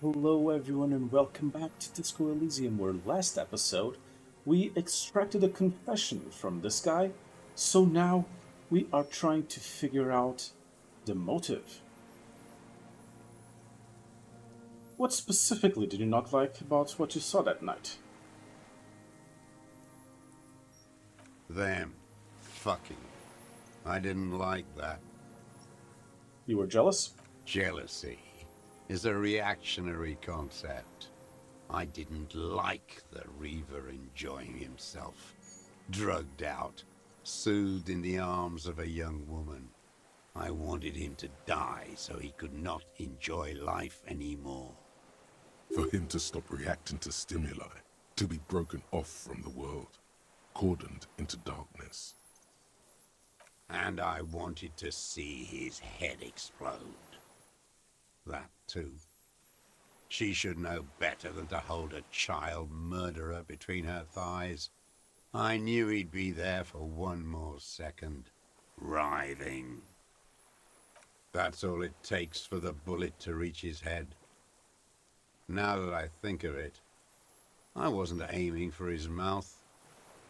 Hello, everyone, and welcome back to Disco Elysium, where last episode we extracted a confession from this guy, so now we are trying to figure out the motive. What specifically did you not like about what you saw that night? Them. Fucking. I didn't like that. You were jealous? Jealousy is a reactionary concept. I didn't like the Reaver enjoying himself. Drugged out, soothed in the arms of a young woman. I wanted him to die so he could not enjoy life anymore. For him to stop reacting to stimuli, to be broken off from the world, cordoned into darkness. And I wanted to see his head explode. That too. She should know better than to hold a child murderer between her thighs. I knew he'd be there for one more second, writhing. That's all it takes for the bullet to reach his head. Now that I think of it, I wasn't aiming for his mouth.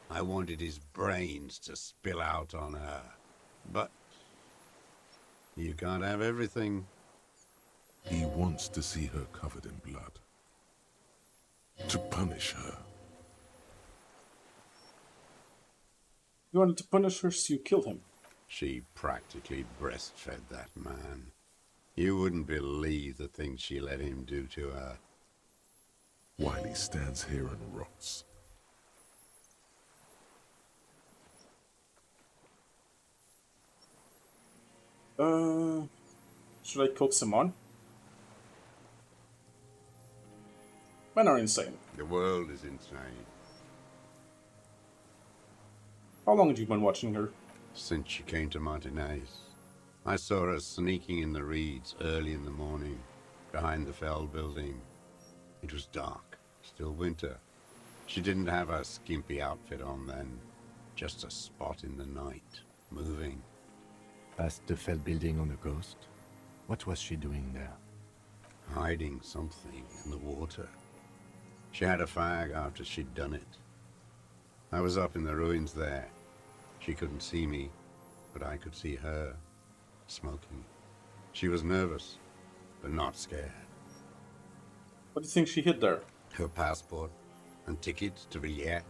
I wanted his brains to spill out on her. But you can't have everything. He wants to see her covered in blood. To punish her. You wanted to punish her, so you killed him. She practically breastfed that man. You wouldn't believe the things she let him do to her. While he stands here and rots. Should I coax him on? Men are insane. The world is insane. How long have you been watching her? Since she came to Martinez, I saw her sneaking in the reeds early in the morning, behind the Fell building. It was dark, still winter. She didn't have her skimpy outfit on then, just a spot in the night, moving. Past the Fell building on the coast? What was she doing there? Hiding something in the water. She had a fag after she'd done it. I was up in the ruins there. She couldn't see me, but I could see her, smoking. She was nervous, but not scared. What do you think she hid there? Her passport and tickets to Villiers.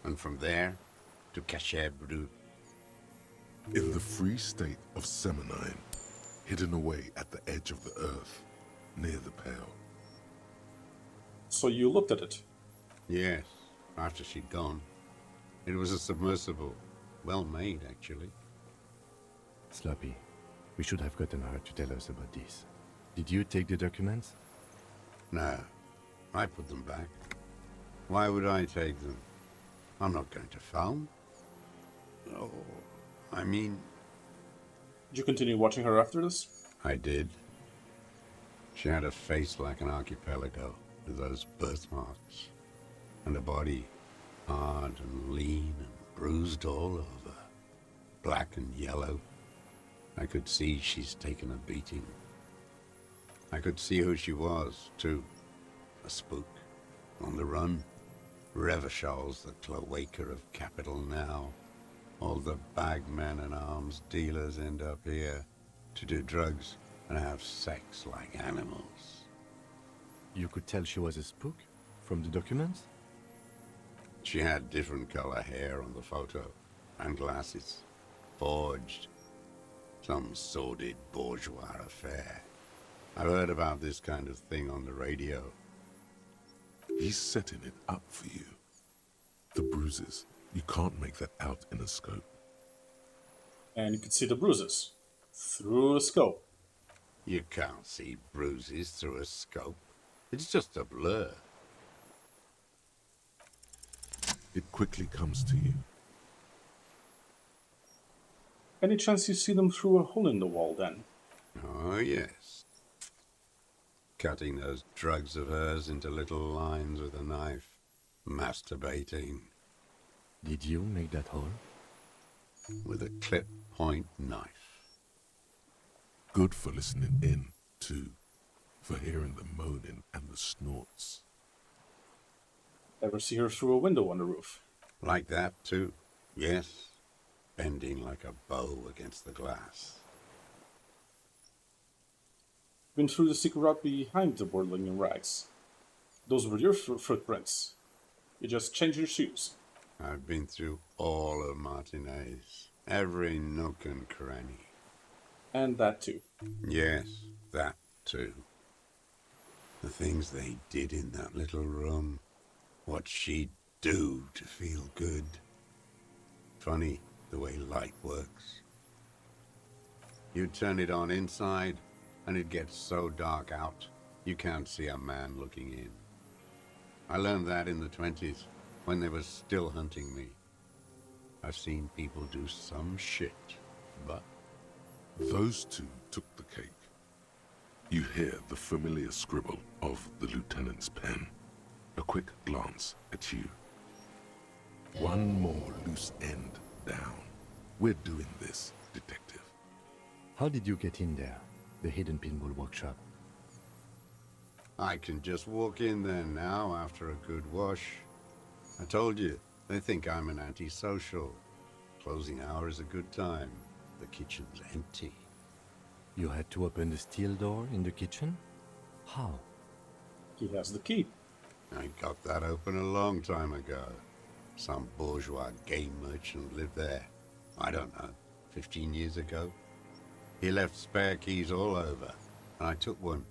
And from there to Cachet Brut. In the free state of Seminine, hidden away at the edge of the earth, near the Pale. So you looked at it. Yes, after she'd gone. It was a submersible. Well made, actually. Sloppy. We should have gotten her to tell us about this. Did you take the documents? No, I put them back. Why would I take them? I'm not going to phone. Oh, I mean, Did you continue watching her after this? I did. She had a face like an archipelago with those birthmarks, and a body hard and lean and bruised all over, black and yellow. I could see she's taken a beating. I could see who she was, too. A spook, on the run. Revachol's the cloaca of capital now. All the bagmen and arms dealers end up here to do drugs and have sex like animals. You could tell she was a spook? From the documents? She had different color hair on the photo, and glasses. Forged. Some sordid bourgeois affair. I've heard about this kind of thing on the radio. He's setting it up for you. The bruises, you can't make that out in a scope. And you could see the bruises through the scope. You can't see bruises through a scope. It's just a blur. It quickly comes to you. Any chance you see them through a hole in the wall then? Oh, yes. Cutting those drugs of hers into little lines with a knife. Masturbating. Did you make that hole? With a clip point knife. Good for listening in, too. for hearing the moaning and the snorts. Ever see her through a window on the roof? Like that, too. Yes. Bending like a bow against the glass. Been through the secret route behind the whirling in rags. Those were your footprints. You just changed your shoes. I've been through all of Martinez. Every nook and cranny. And that too. Yes, that too. The things they did in that little room. What she'd do to feel good. Funny the way light works. You turn it on inside, and it gets so dark out, you can't see a man looking in. I learned that in the 20s, when they were still hunting me. I've seen people do some shit, but... Those two took the cake. You hear the familiar scribble of the lieutenant's pen. A quick glance at you. One more loose end down. We're doing this, detective. How did you get in there? The hidden pinball workshop. I can just walk in there now after a good wash. I told you, they think I'm an antisocial. Closing hour is a good time. The kitchen's empty. You had to open the steel door in the kitchen? How? He has the key. I got that open a long time ago. Some bourgeois game merchant lived there. I don't know, 15 years ago. He left spare keys all over, and I took one.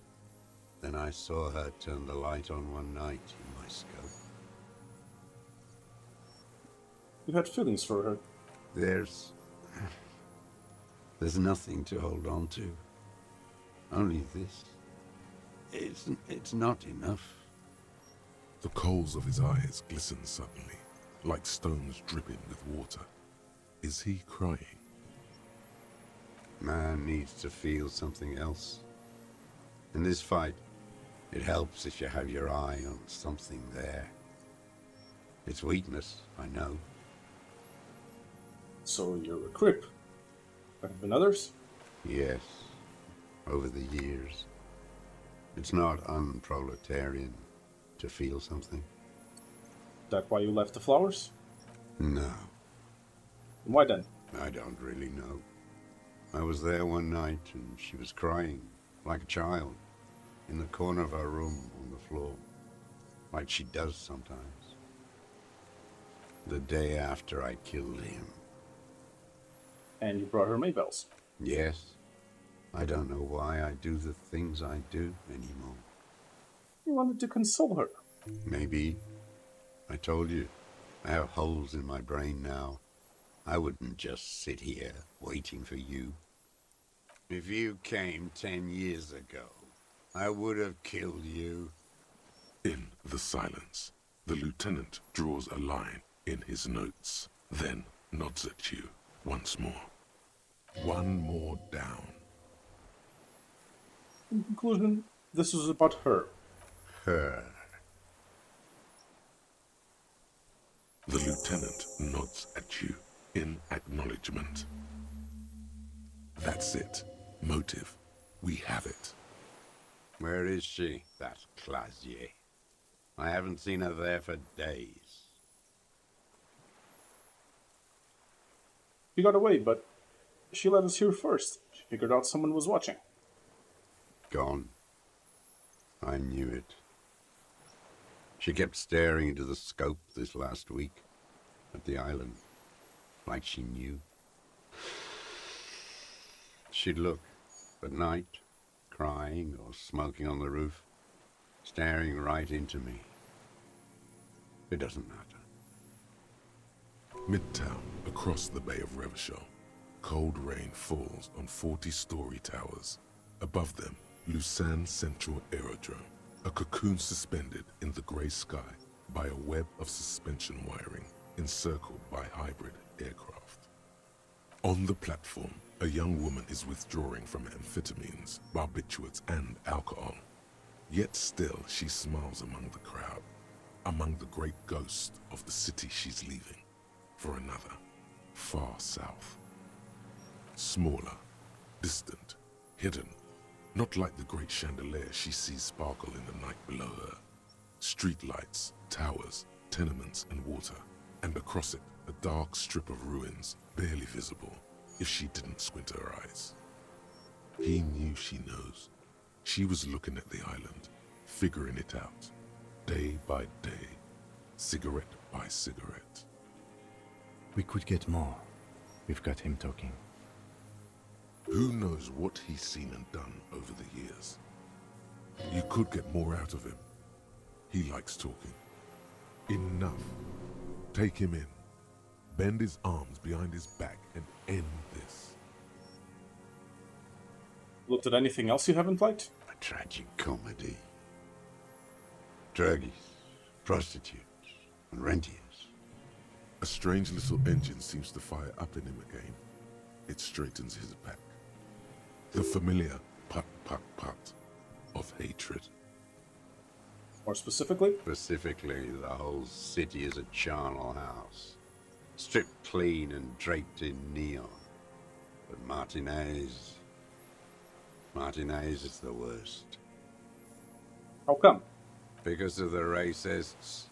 Then I saw her turn the light on one night in my scope. You had feelings for her. There's nothing to hold on to. Only this. It's not enough. The coals of his eyes glisten suddenly, like stones dripping with water. Is he crying? Man needs to feel something else. In this fight, it helps if you have your eye on something there. It's weakness, I know. So you're a crip. There have been others? Yes, over the years. It's not unproletarian to feel something. That why you left the flowers? No, And why then? I don't really know. I was there one night and she was crying, like a child, in the corner of our room on the floor, like she does sometimes. The day after I killed him. And you brought her Maybells. Yes, I don't know why I do the things I do anymore. You wanted to console her. Maybe. I told you, I have holes in my brain now. I wouldn't just sit here waiting for you. If you came 10 years ago, I would have killed you. In the silence, the lieutenant draws a line in his notes, then nods at you once more. One more down. In conclusion, this was about her. Her. The lieutenant nods at you in acknowledgement. That's it. Motive. We have it. Where is she, that Clasier? I haven't seen her there for days. She got away, but she let us hear first. She figured out someone was watching. Gone. I knew it. She kept staring into the scope this last week at the island, like she knew. She'd look at night, crying or smoking on the roof, staring right into me. It doesn't matter. Midtown, across the Bay of Revachol. Cold rain falls on 40-story towers. Above them, Lausanne Central Aerodrome, a cocoon suspended in the grey sky by a web of suspension wiring encircled by hybrid aircraft. On the platform, a young woman is withdrawing from amphetamines, barbiturates, and alcohol. Yet still she smiles among the crowd, among the great ghost of the city she's leaving, for another, far south. Smaller, distant, hidden, Not like the great chandelier she sees sparkle in the night below her. Street lights, towers, tenements and water, and across it a dark strip of ruins, barely visible if she didn't squint her eyes. He knew she knows. She was looking at the island, figuring it out, day by day, cigarette by cigarette. We could get more. We've got him talking. Who knows what he's seen and done over the years? You could get more out of him. He likes talking. Enough. Take him in. Bend his arms behind his back and end this. Looked at anything else you haven't liked? A tragic comedy. Druggies, prostitutes, and rentiers. A strange little engine seems to fire up in him again. It straightens his back. The familiar put of hatred. More specifically? Specifically, the whole city is a charnel house. Stripped clean and draped in neon. But Martinez is the worst. How come? Because of the racists.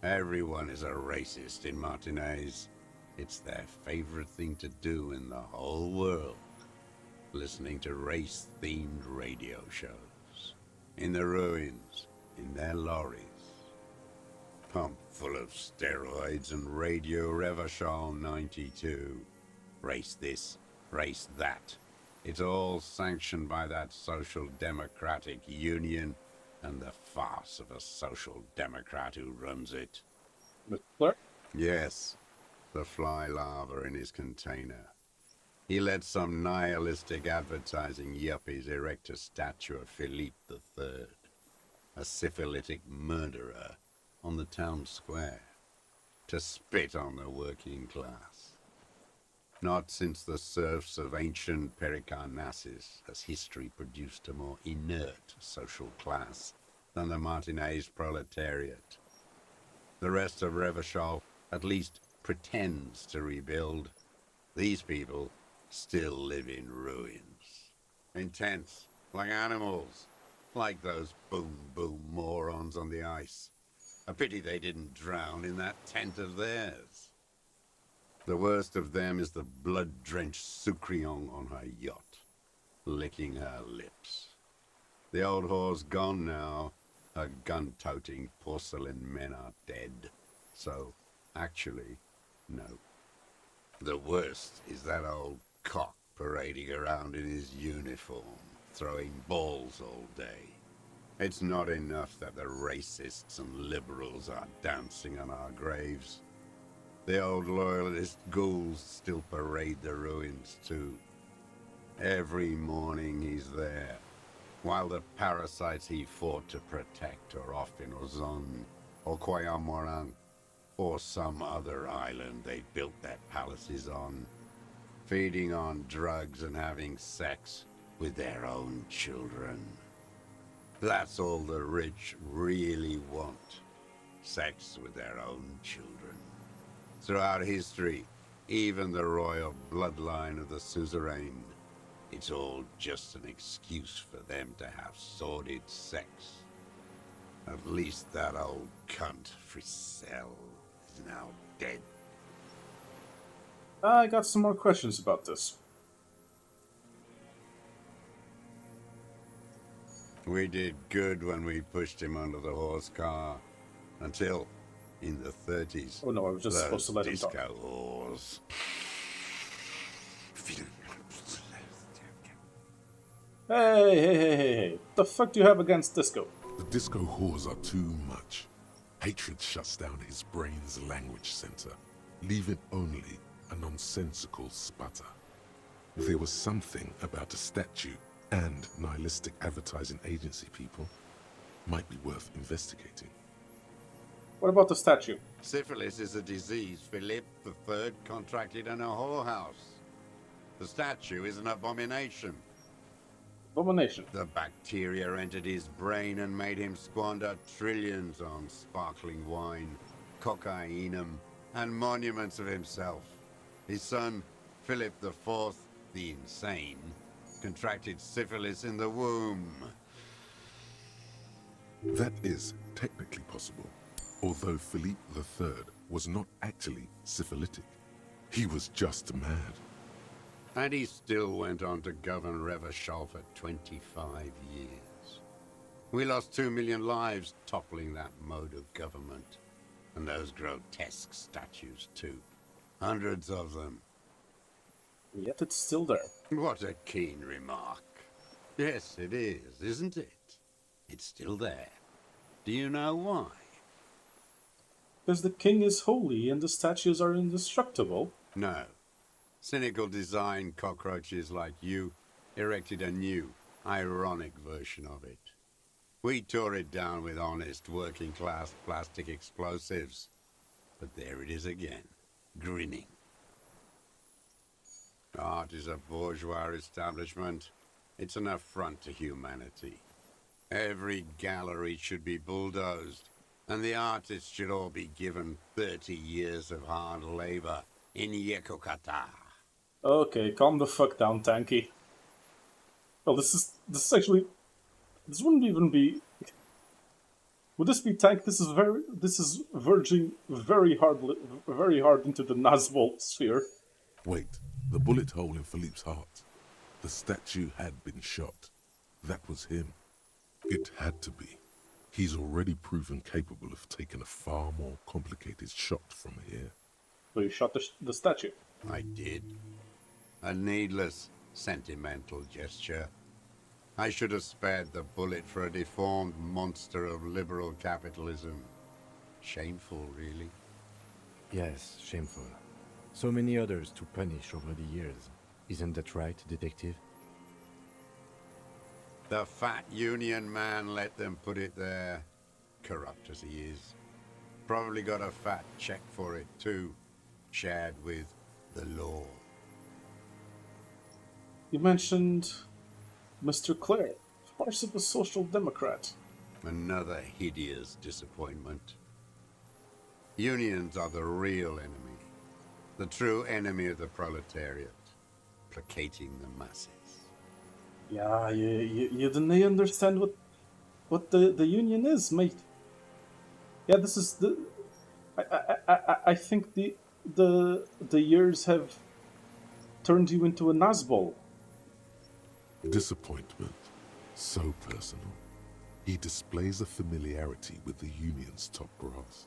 Everyone is a racist in Martinez. It's their favorite thing to do in the whole world. Listening to race-themed radio shows. In the ruins, in their lorries. Pumped full of steroids and Radio Revachol 92. Race this, race that. It's all sanctioned by that Social Democratic Union and the farce of a Social Democrat who runs it. Mr. Clerk? Yes, the fly larva in his container. He let some nihilistic advertising yuppies erect a statue of Philippe III, a syphilitic murderer, on the town square, to spit on the working class. Not since the serfs of ancient Pericarnassus has history produced a more inert social class than the Martinez proletariat. The rest of Revachol at least pretends to rebuild. These people still live in ruins. In tents, like animals, like those boom-boom morons on the ice. A pity they didn't drown in that tent of theirs. The worst of them is the blood-drenched Sucrion on her yacht, licking her lips. The old whore's gone now. Her gun-toting porcelain men are dead. So, actually, no. The worst is that old cock parading around in his uniform, throwing balls all day. It's not enough that the racists and liberals are dancing on our graves. The old loyalist ghouls still parade the ruins too. Every morning he's there, while the parasites he fought to protect are off in Ozon, or Coyamorang, or some other island they built their palaces on, feeding on drugs and having sex with their own children. That's all the rich really want, sex with their own children. Throughout history, even the royal bloodline of the suzerain, it's all just an excuse for them to have sordid sex. At least that old cunt, Frisell, is now dead. I got some more questions about this. We did good when we pushed him under the horse car. Until, in the 30s, Oh no, I was just supposed to let him talk. disco whores. Hey. What the fuck do you have against disco? The disco whores are too much. Hatred shuts down his brain's language center, leaving only a nonsensical sputter. There was something about a statue and nihilistic advertising agency people might be worth investigating. What about the statue? Syphilis is a disease Philippe III contracted in a whorehouse. The statue is an abomination. Abomination. The bacteria entered his brain and made him squander trillions on sparkling wine, cocainum, and monuments of himself. His son, Philip IV, the Insane, contracted syphilis in the womb. That is technically possible, although Philippe III was not actually syphilitic. He was just mad. And he still went on to govern Revachol for 25 years. We lost 2 million lives toppling that mode of government. And those grotesque statues, too. Hundreds of them. Yet it's still there. What a keen remark. Yes, it is, isn't it? It's still there. Do you know why? Because the king is holy and the statues are indestructible. No. Cynical design cockroaches like you erected a new, ironic version of it. We tore it down with honest, working-class plastic explosives. But there it is again, grinning. Art is a bourgeois establishment. It's an affront to humanity. Every gallery should be bulldozed, and the artists should all be given 30 years of hard labor in Yekokata. Okay, calm the fuck down, Tanky. Well, this is actually, this wouldn't even be. Would this be Tank? This is verging very hard into the Nazgul sphere. Wait, the bullet hole in Philippe's heart. The statue had been shot. That was him. It had to be. He's already proven capable of taking a far more complicated shot from here. So you shot the statue. I did. A needless, sentimental gesture. I should have spared the bullet for a deformed monster of liberal capitalism. Shameful, really. Yes, shameful. So many others to punish over the years. Isn't that right, detective? The fat union man let them put it there. Corrupt as he is. Probably got a fat check for it, too. Shared with the law. You mentioned Mr. Clare, farce of a social democrat. Another hideous disappointment. Unions are the real enemy. The true enemy of the proletariat. Placating the masses. Yeah, you didn't understand what the union is, mate. Yeah, this is the. I think the years have turned you into a Nazbol. Disappointment. So personal. He displays a familiarity with the Union's top brass.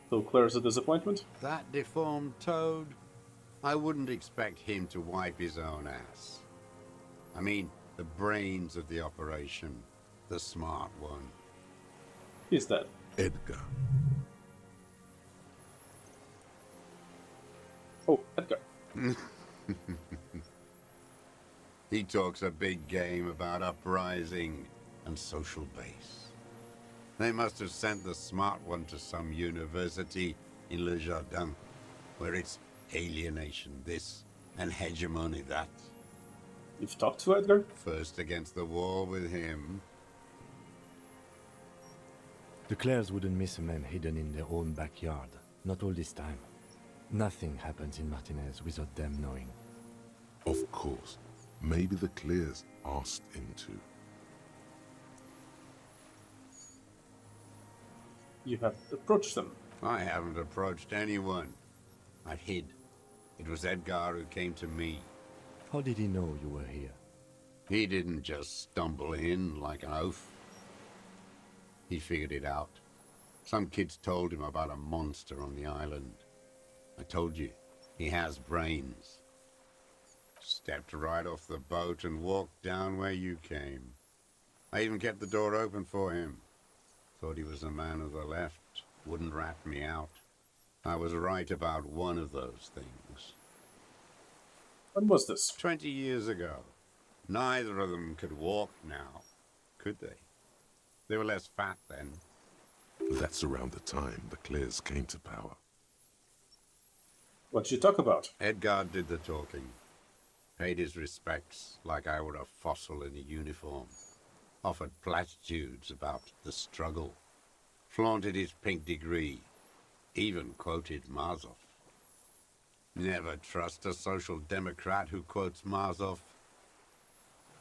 So Claire's a disappointment? That deformed toad? I wouldn't expect him to wipe his own ass. I mean, the brains of the operation. The smart one. He's dead. Edgar. Oh, Edgar. He talks a big game about uprising and social base. They must have sent the smart one to some university in Le Jardin, where it's alienation this and hegemony that. You've talked to Edgar? First against the wall with him. The Clares wouldn't miss a man hidden in their own backyard. Not all this time. Nothing happens in Martinez without them knowing. Of course. Maybe the Clears asked him to. You have approached them. I haven't approached anyone. I've hid. It was Edgar who came to me. How did he know you were here? He didn't just stumble in like an oaf. He figured it out. Some kids told him about a monster on the island. I told you, he has brains. Stepped right off the boat and walked down where you came. I even kept the door open for him. Thought he was a man of the left, wouldn't rat me out. I was right about one of those things. When was this? 20 years ago. Neither of them could walk now, could they? They were less fat then. That's around the time the Clears came to power. What'd you talk about? Edgar did the talking. Paid his respects like I were a fossil in a uniform. Offered platitudes about the struggle. Flaunted his pink degree. Even quoted Marzov. Never trust a social democrat who quotes Marzov.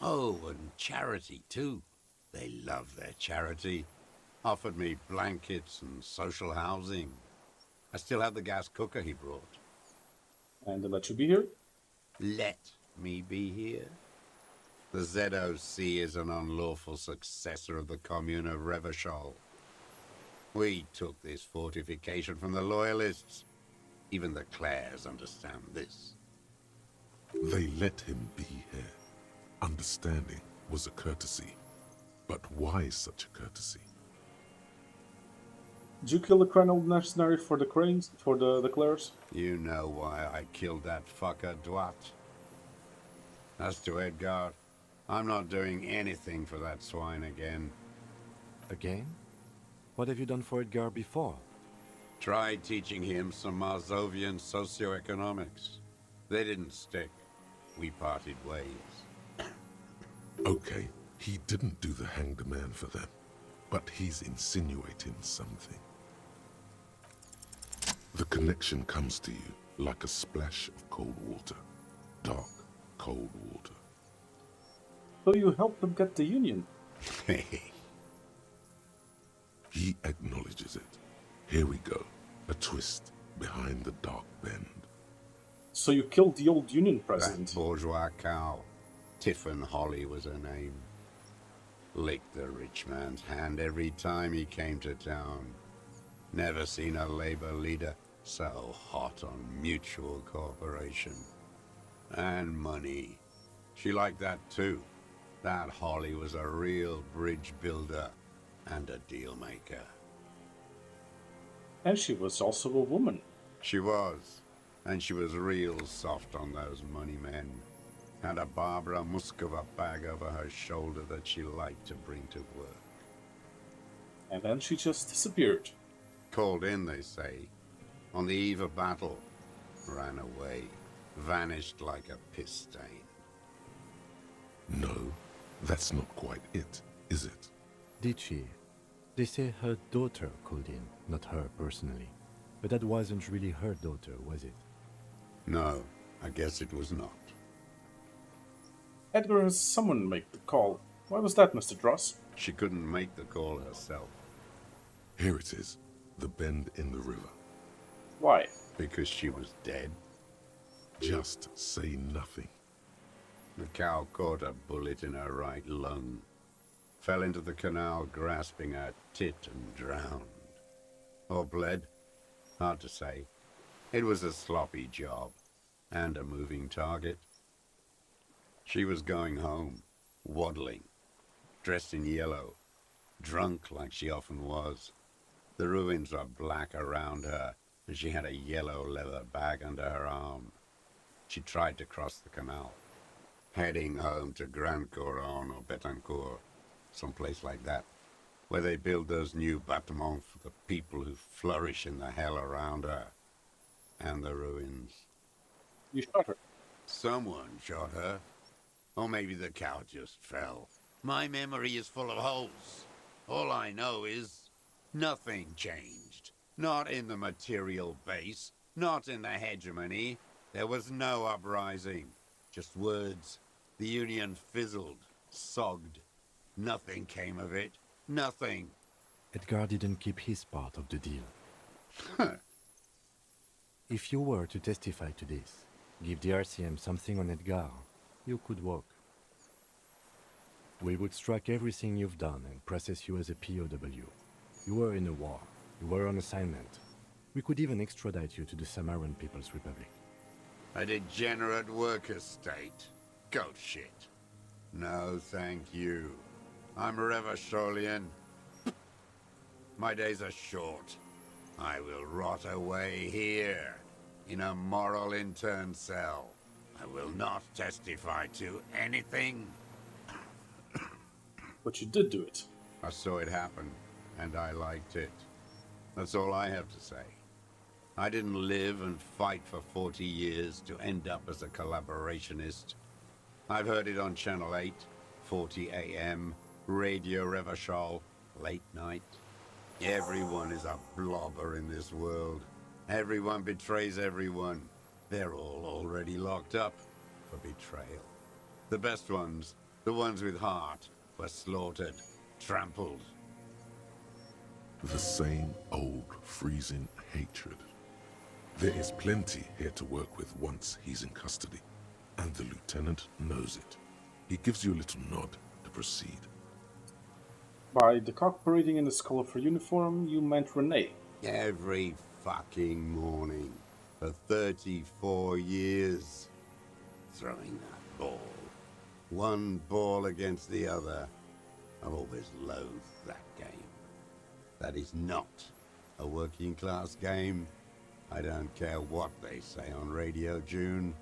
Oh, and charity, too. They love their charity. Offered me blankets and social housing. I still have the gas cooker he brought. And they let you be here? Let me be here? The ZOC is an unlawful successor of the Commune of Revachol. We took this fortification from the Loyalists. Even the Clares understand this. They let him be here. Understanding was a courtesy. But why such a courtesy? Did you kill the criminal mercenary for the cranes, for the Clares? You know why I killed that fucker, Dwat. As to Edgar, I'm not doing anything for that swine again. Again? What have you done for Edgar before? Tried teaching him some Marzovian socioeconomics. They didn't stick. We parted ways. Okay, he didn't do the hanged man for them, but he's insinuating something. The connection comes to you like a splash of cold water. Dark, cold water. So you helped them get the Union. He acknowledges it. Here we go. A twist behind the dark bend. So you killed the old Union president. That bourgeois cow. Tiffin Holly was her name. Licked the rich man's hand every time he came to town. Never seen a labor leader so hot on mutual cooperation. And money. She liked that too. That Holly was a real bridge builder and a deal maker. And she was also a woman. She was. And she was real soft on those money men. Had a Barbara Muscova bag over her shoulder that she liked to bring to work. And then she just disappeared. Called in, they say. On the eve of battle. Ran away. Vanished like a piss stain. No, that's not quite it, is it? Did she? They say her daughter called in, not her personally. But that wasn't really her daughter, was it? No, I guess it was not. Edgar has someone make the call. Why was that, Mr. Dross? She couldn't make the call herself. Here it is, the bend in the river. Why? Because she was dead. Just say nothing. The cow caught a bullet in her right lung. Fell into the canal grasping her tit and drowned. Or bled? Hard to say. It was a sloppy job. And a moving target. She was going home, waddling, dressed in yellow, drunk like she often was. The ruins were black around her, and she had a yellow leather bag under her arm. She tried to cross the canal, heading home to Grand Couronne or Betancourt, someplace like that, where they build those new bâtiments for the people who flourish in the hell around her, and the ruins. You shot her. Someone shot her. Or maybe the cow just fell. My memory is full of holes. All I know is nothing changed. Not in the material base, not in the hegemony. There was no uprising. Just words. The Union fizzled, sogged. Nothing came of it. Nothing. Edgar didn't keep his part of the deal. If you were to testify to this, give the RCM something on Edgar, you could walk. We would strike everything you've done and process you as a POW. You were in a war. You were on assignment. We could even extradite you to the Samaran People's Republic. A degenerate worker state. Goat shit. No, thank you. I'm Revacholian. My days are short. I will rot away here, in a moral intern cell. I will not testify to anything. But you did do it. I saw it happen, and I liked it. That's all I have to say. I didn't live and fight for 40 years to end up as a collaborationist. I've heard it on Channel 8, 40 AM, Radio Revachol, late night. Everyone is a blobber in this world. Everyone betrays everyone. They're all already locked up for betrayal. The best ones The ones with heart were slaughtered, trampled. The same old freezing hatred. There is plenty here to work with once he's in custody, and the lieutenant knows it. He gives you a little nod to proceed. By the cock parading in his colorful uniform, you meant Renee. Every fucking morning for 34 years. Throwing that ball. One ball against the other. I've always loathed that game. That is not a working class game. I don't care what they say on Radio June.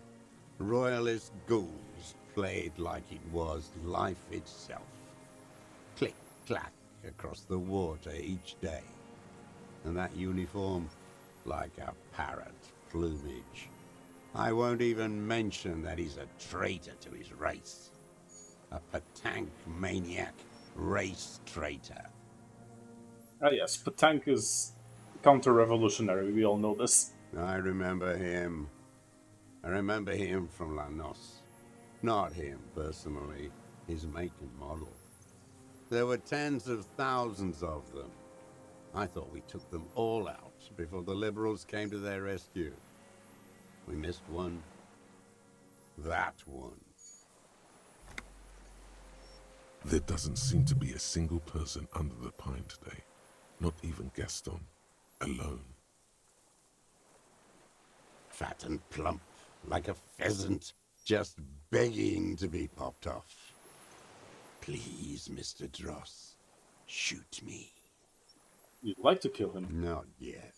Royalist ghouls played like it was life itself. Click, clack across the water each day. And that uniform, like a parrot plumage. I won't even mention that he's a traitor to his race. A Patank maniac race traitor. Ah yes, Patank is counter-revolutionary, we all know this. I remember him. I remember him from La Noce. Not him personally, his make and model. There were tens of thousands of them. I thought we took them all out before the liberals came to their rescue. We missed one. That one. There doesn't seem to be a single person under the pine today. Not even Gaston. Alone. Fat and plump, like a pheasant, just begging to be popped off. Please, Mr. Dross, shoot me. You'd like to kill him. Not yet.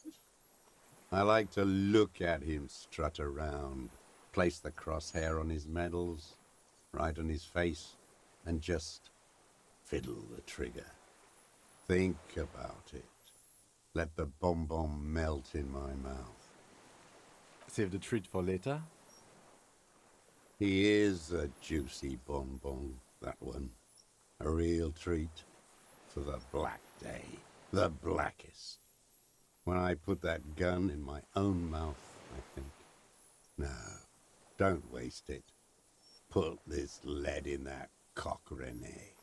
I like to look at him strut around, place the crosshair on his medals, right on his face, and just fiddle the trigger. Think about it. Let the bomb melt in my mouth. Save the treat for later? He is a juicy bonbon, that one. A real treat for the black day, the blackest. When I put that gun in my own mouth, I think, no, don't waste it. Put this lead in that cock, Renee.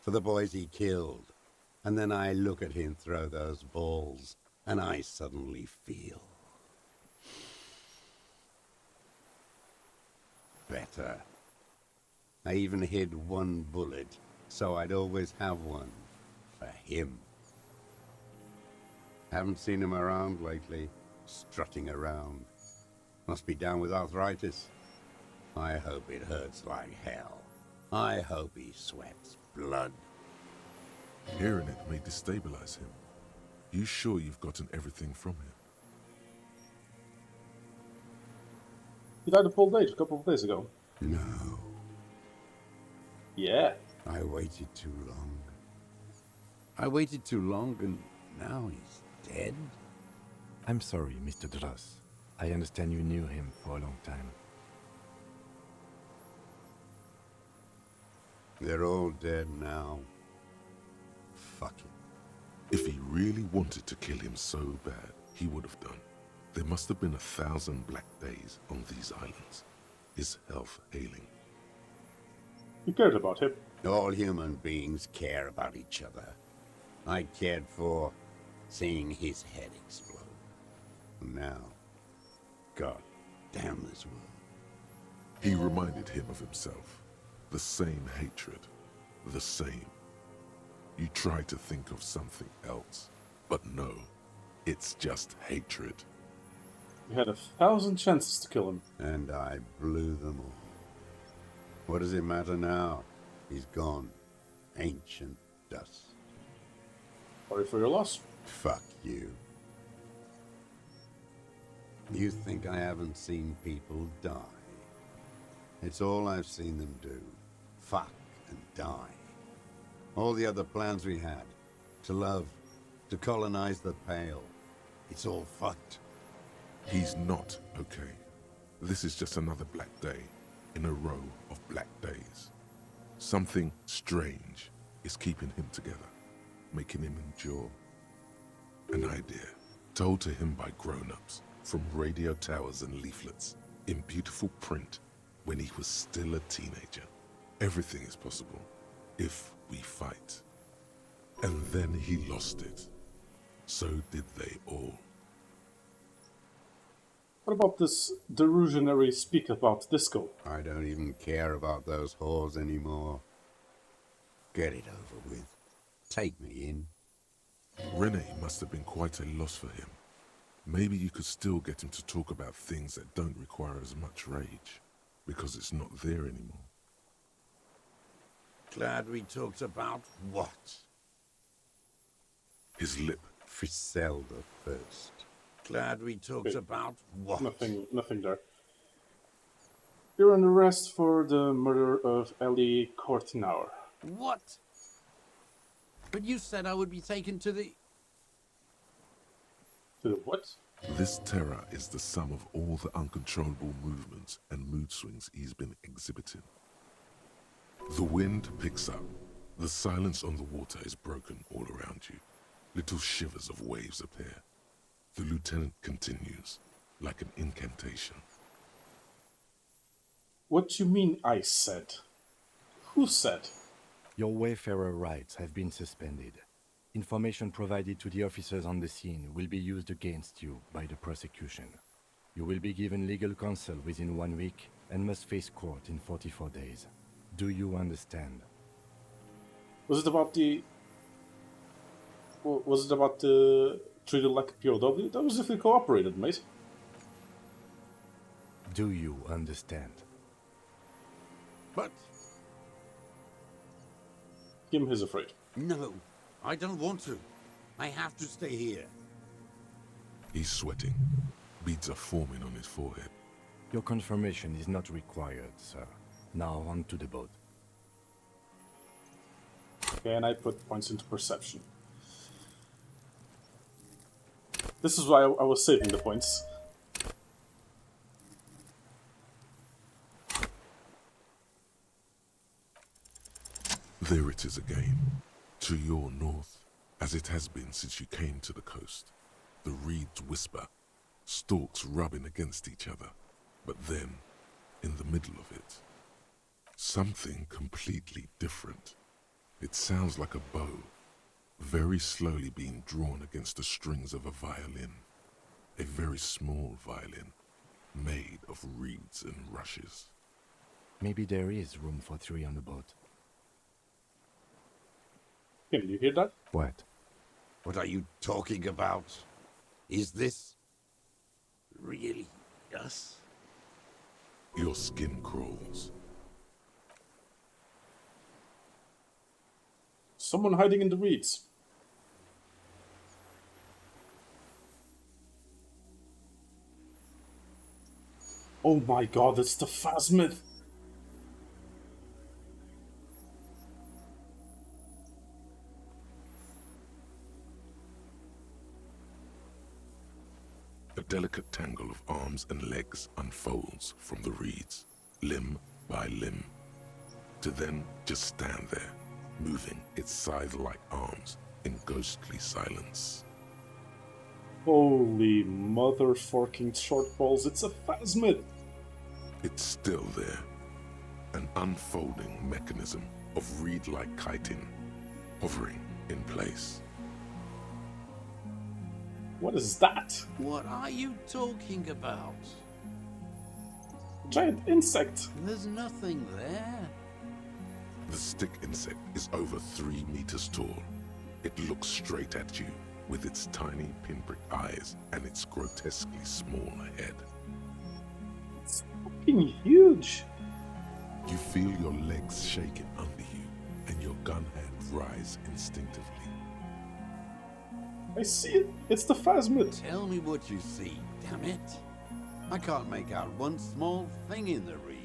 For the boys he killed. And then I look at him throw those balls, and I suddenly feel better. I even hid one bullet, so I'd always have one for him. Haven't seen him around lately, strutting around. Must be down with arthritis. I hope it hurts like hell. I hope he sweats blood. Hearing it may destabilize him. You sure you've gotten everything from him? He died of old age a couple of days ago. No, Yeah. I waited too long. I waited too long and now he's dead? I'm sorry, Mr. Dross. I understand you knew him for a long time. They're all dead now. Fuck it. If he really wanted to kill him so bad, he would have done. There must have been 1,000 black days on these islands. His health ailing. You cared about him. All human beings care about each other. I cared for seeing his head explode. And now, God damn this world. He reminded him of himself. The same hatred. The same. You try to think of something else, but no. It's just hatred. You had 1,000 chances to kill him. And I blew them all. What does it matter now? He's gone. Ancient dust. Sorry for your loss. Fuck you. You think I haven't seen people die? It's all I've seen them do. Fuck and die. All the other plans we had. To love. To colonize the Pale. It's all fucked. He's not okay. This is just another black day in a row of black days. Something strange is keeping him together, making him endure. An idea told to him by grown-ups from radio towers and leaflets in beautiful print when he was still a teenager. Everything is possible if we fight. And then he lost it. So did they all. What about this delusionary speak about disco? I don't even care about those whores anymore. Get it over with. Take me in. Rene must have been quite a loss for him. Maybe you could still get him to talk about things that don't require as much rage, because it's not there anymore. Glad we talked about what? His lip. Friselda first. Glad we talked Okay. about what? Nothing there. You're under arrest for the murder of Ellie Kortenauer. What? But you said I would be taken to the... To the what? This terror is the sum of all the uncontrollable movements and mood swings he's been exhibiting. The wind picks up. The silence on the water is broken all around you. Little shivers of waves appear. The lieutenant continues, like an incantation. What you mean I said? Who said? Your wayfarer rights have been suspended. Information provided to the officers on the scene will be used against you by the prosecution. You will be given legal counsel within 1 week and must face court in 44 days. Do you understand? Was it about the... Was it about the treated like a POW? That was if we cooperated, mate. Do you understand? But... Kim is afraid. No, I don't want to. I have to stay here. He's sweating. Beads are forming on his forehead. Your confirmation is not required, sir. Now on to the boat. Okay, and I put points into perception. This is why I was saving the points. There it is again, to your north, as it has been since you came to the coast. The reeds whisper, stalks rubbing against each other, but then, in the middle of it, something completely different. It sounds like a bow, very slowly being drawn against the strings of a violin. A very small violin, made of reeds and rushes. Maybe there is room for 3 on the boat. Kim, do you hear that? What? What are you talking about? Is this... really us? Your skin crawls. Someone hiding in the reeds. Oh my god, it's the Phasmid! A delicate tangle of arms and legs unfolds from the reeds, limb by limb, to then just stand there, moving its scythe-like arms in ghostly silence. Holy motherfucking short balls, it's a Phasmid! It's still there, an unfolding mechanism of reed-like chitin, hovering in place. What is that? What are you talking about? Giant insect! There's nothing there. The stick insect is over 3 meters tall. It looks straight at you with its tiny pinprick eyes and its grotesquely small head. It's fucking huge! You feel your legs shaking under you and your gun hand rise instinctively. I see it! It's the Phasmid! Tell me what you see, damn it. I can't make out one small thing in the reeds.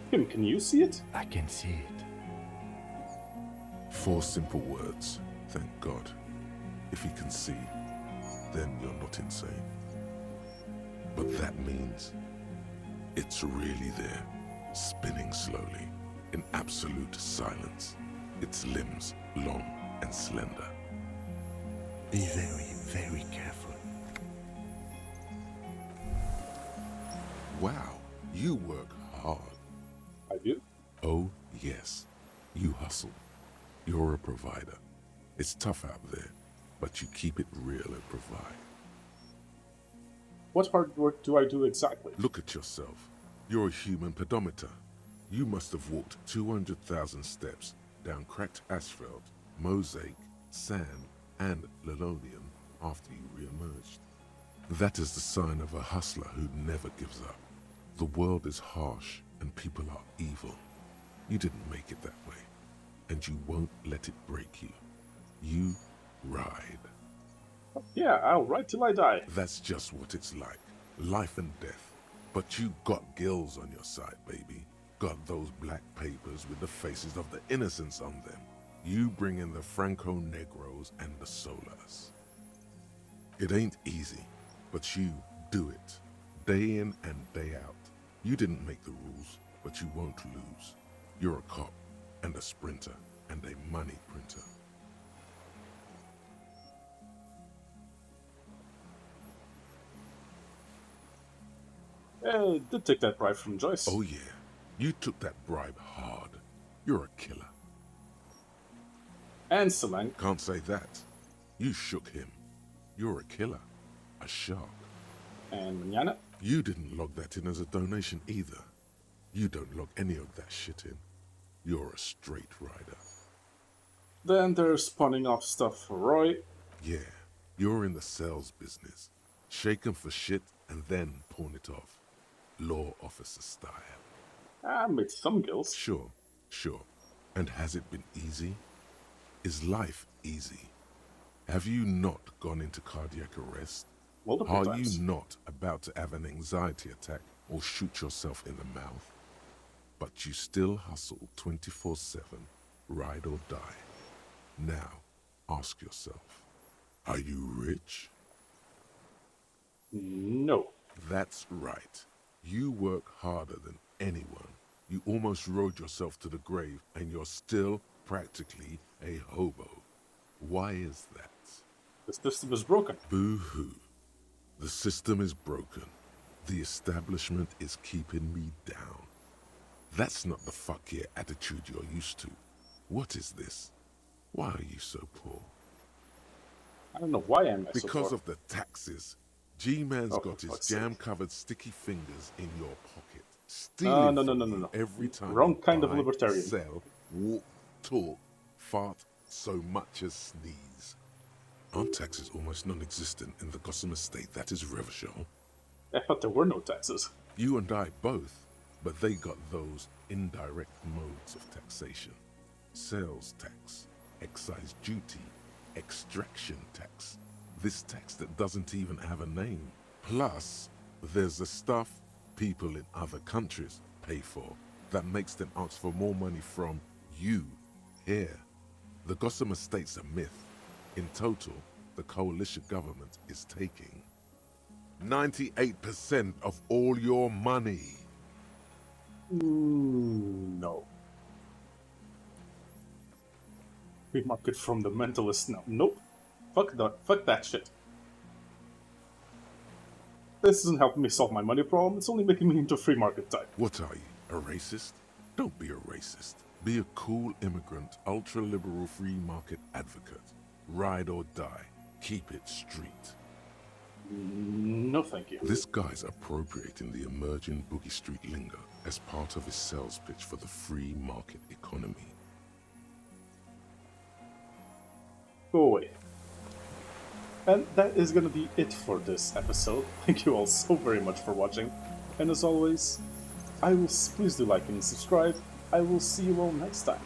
Kim, can you see it? I can see it. 4 simple words, thank God. If he can see, then you're not insane. But that means it's really there, spinning slowly, in absolute silence, its limbs long and slender. Be very, very careful. Wow, you work hard. I do. Oh, yes, you hustle. You're a provider. It's tough out there, but you keep it real and provide. What hard work do I do exactly? Look at yourself. You're a human pedometer. You must have walked 200,000 steps down cracked asphalt, mosaic, sand, and linoleum after you re-emerged. That is the sign of a hustler who never gives up. The world is harsh and people are evil. You didn't make it that way, and you won't let it break you. You ride. Yeah, I'll ride till I die. That's just what it's like. Life and death. But you got gills on your side, baby. Got those black papers with the faces of the innocents on them. You bring in the Franco-Negros and the Solas. It ain't easy, but you do it. Day in and day out. You didn't make the rules, but you won't lose. You're a cop, and a sprinter, and a money printer. Did take that bribe from Joyce. Oh yeah, you took that bribe hard. You're a killer. And Solang. Can't say that. You shook him. You're a killer. A shark. And Manana. You didn't log that in as a donation either. You don't log any of that shit in. You're a straight rider. Then they're spawning off stuff for Roy. Yeah, you're in the sales business. Shake 'em for shit and then pawn it off. Law officer style. I made some gills. Sure. And has it been easy? Is life easy? Have you not gone into cardiac arrest? Multiple Are times. you not about to have an anxiety attack or shoot yourself in the mouth? But you still hustle 24/7, ride or die. Now, ask yourself, are you rich? No. That's right. You work harder than anyone. You almost rode yourself to the grave and you're still practically a hobo. Why is that? The system is broken. Boo-hoo. The system is broken. The establishment is keeping me down. That's not the fuck yeah attitude you're used to. What is this? Why are you so poor? I don't know why I'm so Because poor. of the taxes. G-Man's Oh, got for his fuck's sake. jam-covered sticky fingers in your pocket. No. Stealing from you every time Wrong you kind of buy, libertarian. sell, walk, talk, fart, so much as sneeze. Aren't taxes almost non-existent in the Gotham estate that is Revachol? I thought there were no taxes. You and I both, but they got those indirect modes of taxation. Sales tax, excise duty, extraction tax. This tax that doesn't even have a name. Plus, there's the stuff people in other countries pay for that makes them ask for more money from you here. The Gotham estate's a myth. In total, the coalition government is taking 98% of all your money. No. Free market from the mentalist now. Nope. Fuck that shit. This isn't helping me solve my money problem, it's only making me into free market type. What are you, a racist? Don't be a racist. Be a cool immigrant, ultra-liberal free market advocate. Ride or die. Keep it street. No thank you. This guy's appropriating the emerging Boogie Street lingo as part of his sales pitch for the free market economy. Go away. And that is gonna be it for this episode. Thank you all so very much for watching. And as always, please do like and subscribe. I will see you all next time.